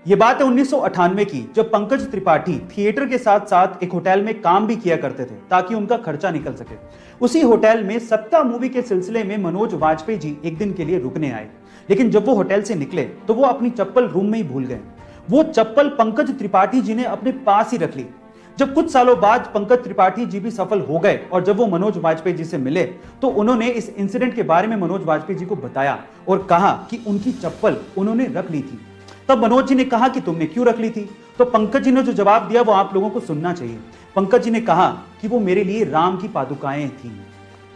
ये बात है 1998 की, जब पंकज त्रिपाठी थिएटर के साथ साथ एक होटल में काम भी किया करते थे ताकि उनका खर्चा निकल सके। उसी होटल में सत्ता मूवी के सिलसिले में मनोज वाजपेयी जी एक दिन के लिए रुकने आए, लेकिन जब वो होटल से निकले तो वो अपनी चप्पल रूम में ही भूल गए। वो चप्पल पंकज त्रिपाठी जी ने अपने पास ही रख ली। जब कुछ सालों बाद पंकज त्रिपाठी जी भी सफल हो गए और जब वो मनोज वाजपेयी जी से मिले तो उन्होंने इस इंसिडेंट के बारे में मनोज वाजपेयी जी को बताया और कहा कि उनकी चप्पल उन्होंने रख ली थी। तब मनोज जी ने कहा कि तुमने क्यों रख ली थी? तो पंकज जी ने जो जवाब दिया वो आप लोगों को सुनना चाहिए। पंकज जी ने कहा कि वो मेरे लिए राम की पादुकाएं थी।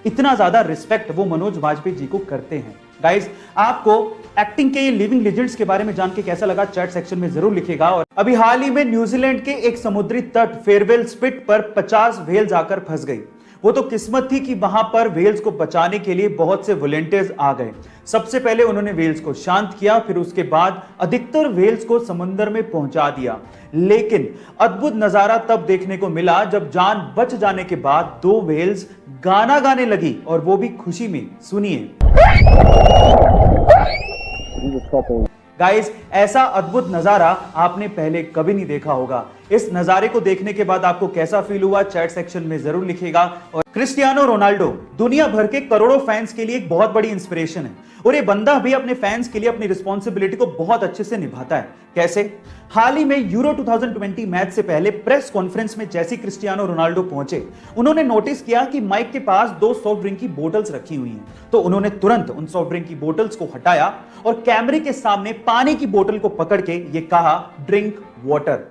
इतना ज्यादा रिस्पेक्ट वो मनोज वाजपेयी जी को करते हैं। गाइस, आपको एक्टिंग के ये लिविंग लेजेंड्स के बारे में जान के कैसा लगा चैट सेक्शन में जरूर लिखिएगा। और अभी हाल ही में न्यूजीलैंड के एक समुद्री तट फेयरवेल स्पिट पर 50 व्हेल्स आकर फंस गई। वो तो किस्मत थी कि वहां पर व्हेल्स को बचाने के लिए बहुत से वॉलंटियर्स आ गए। सबसे पहले उन्होंने व्हेल्स को शांत किया, फिर उसके बाद अधिकतर व्हेल्स को समुद्र में पहुंचा दिया। लेकिन अद्भुत नजारा तब देखने को मिला जब जान बच जाने के बाद 2 व्हेल्स गाना गाने लगी, और वो भी खुशी में। सुनिए। गाइस, ऐसा अद्भुत नजारा आपने पहले कभी नहीं देखा होगा। इस नजारे को देखने के बाद आपको कैसा फील हुआ चैट सेक्शन में जरूर लिखिएगा। और क्रिस्टियानो रोनाल्डो दुनिया भर के करोड़ों फैंस के लिए एक बहुत बड़ी इंस्पिरेशन है, और ये बंदा भी अपने फैंस के लिए अपनी रिस्पॉन्सिबिलिटी को बहुत अच्छे से निभाता है। कैसे? हाल ही में यूरो 2020 मैच से पहले प्रेस कॉन्फ्रेंस में जैसे क्रिस्टियानो रोनाल्डो पहुंचे, उन्होंने नोटिस किया कि माइक के पास 2 सॉफ्ट ड्रिंक की बोतल्स रखी हुई हैं। तो उन्होंने तुरंत उन सॉफ्ट ड्रिंक की बोतल्स को हटाया और कैमरे के सामने पानी की बोतल को पकड़ के ये कहा, ड्रिंक वाटर।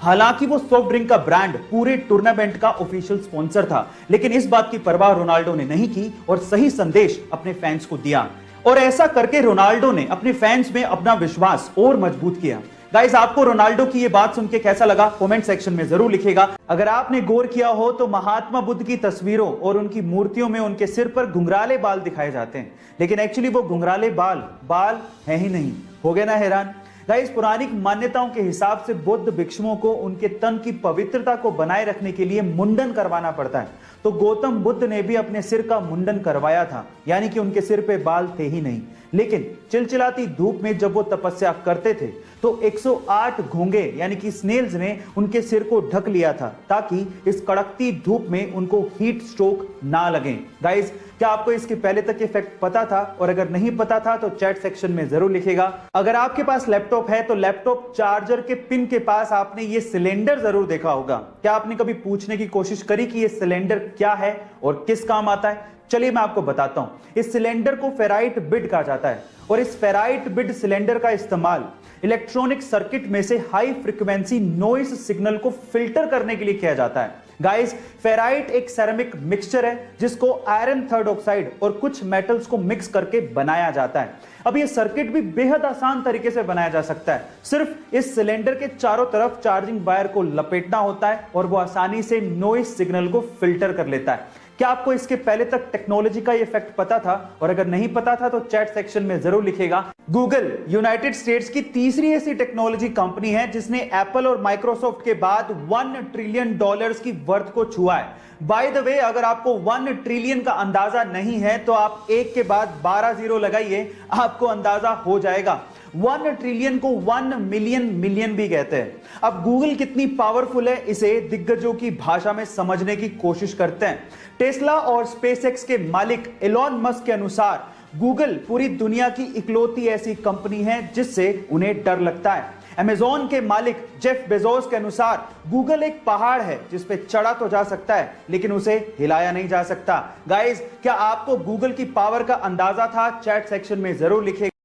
हालांकि वो सॉफ्ट ड्रिंक का ब्रांड पूरे टूर्नामेंट का ऑफिशियल स्पॉन्सर था, लेकिन इस बात की परवाह रोनाल्डो ने नहीं की और सही संदेश अपने फैंस को दिया। और ऐसा करके रोनाल्डो ने अपने फैंस में अपना विश्वास और मजबूत किया। गाइस, आपको रोनाल्डो की ये बात सुन के कैसा लगा कमेंट सेक्शन में जरूर लिखिएगा। अगर आपने गौर किया हो तो महात्मा बुद्ध की तस्वीरों और उनकी मूर्तियों में उनके सिर पर घुंघराले बाल दिखाए जाते हैं, लेकिन एक्चुअली वो घुंघराले बाल है ही नहीं। हो गए ना हैरान? गाइस, पौराणिक मान्यताओं के हिसाब से बुद्ध भिक्षुओं को उनके तन की पवित्रता को बनाए रखने के लिए मुंडन करवाना पड़ता है। तो गौतम बुद्ध ने भी अपने सिर का मुंडन करवाया था, यानी कि उनके सिर पे बाल थे ही नहीं। लेकिन चिलचिलाती धूप में जब वो तपस्या करते थे तो 108 घोंगे यानी कि स्नेल्स ने उनके सिर को ढक लिया था, ताकि इस कड़कती धूप में उनको हीट स्ट्रोक ना लगे। गाइस, क्या आपको इसके पहले तक ये फैक्ट पता था? और अगर नहीं पता था तो चैट सेक्शन में जरूर लिखिएगा। अगर आपके पास लैपटॉप है तो लैपटॉप चार्जर के पिन के पास आपने ये सिलेंडर जरूर देखा होगा। क्या आपने कभी पूछने की कोशिश करी कि ये सिलेंडर क्या है और किस काम आता है? चलिए मैं आपको बताता हूं। इस सिलेंडर को फेराइट बिड कहा जाता है, और इस फेराइट बिड सिलेंडर का इस्तेमाल इलेक्ट्रॉनिक सर्किट में से हाई फ्रीक्वेंसी नॉइस सिग्नल को फिल्टर करने के लिए किया जाता है। गाइस, फेराइट एक सेरेमिक मिक्सचर है जिसको आयरन थर्ड ऑक्साइड और कुछ मेटल्स को मिक्स करके बनाया जाता है। अब ये सर्किट भी बेहद आसान तरीके से बनाया जा सकता है। सिर्फ इस सिलेंडर के चारों तरफ चार्जिंग वायर को लपेटना होता है और वो आसानी से नॉइस सिग्नल को फिल्टर कर लेता है। क्या आपको इसके पहले तक टेक्नोलॉजी का ये फैक्ट पता था? और अगर नहीं पता था तो चैट सेक्शन में जरूर लिखिएगा। गूगल यूनाइटेड स्टेट्स की तीसरी ऐसी टेक्नोलॉजी कंपनी है जिसने एप्पल और माइक्रोसॉफ्ट के बाद $1 ट्रिलियन की वर्थ को छुआ है। बाय द वे, अगर आपको 1 ट्रिलियन का अंदाजा नहीं है तो आप एक के बाद 12 जीरो लगाइए, आपको अंदाजा हो जाएगा। 1 ट्रिलियन को 1 मिलियन भी कहते हैं। अब गूगल कितनी पावरफुल है इसे दिग्गजों की भाषा में समझने की कोशिश करते हैं। टेस्ला और स्पेसएक्स के मालिक एलॉन मस्क के अनुसार गूगल पूरी दुनिया की इकलौती ऐसी कंपनी है जिससे उन्हें डर लगता है। अमेज़न के मालिक जेफ बेजोस के अनुसार गूगल एक पहाड़ है जिस पे चढ़ा तो जा सकता है लेकिन उसे हिलाया नहीं जा सकता। गाइस, क्या आपको गूगल की पावर का अंदाजा था? चैट सेक्शन में जरूर लिखिएगा।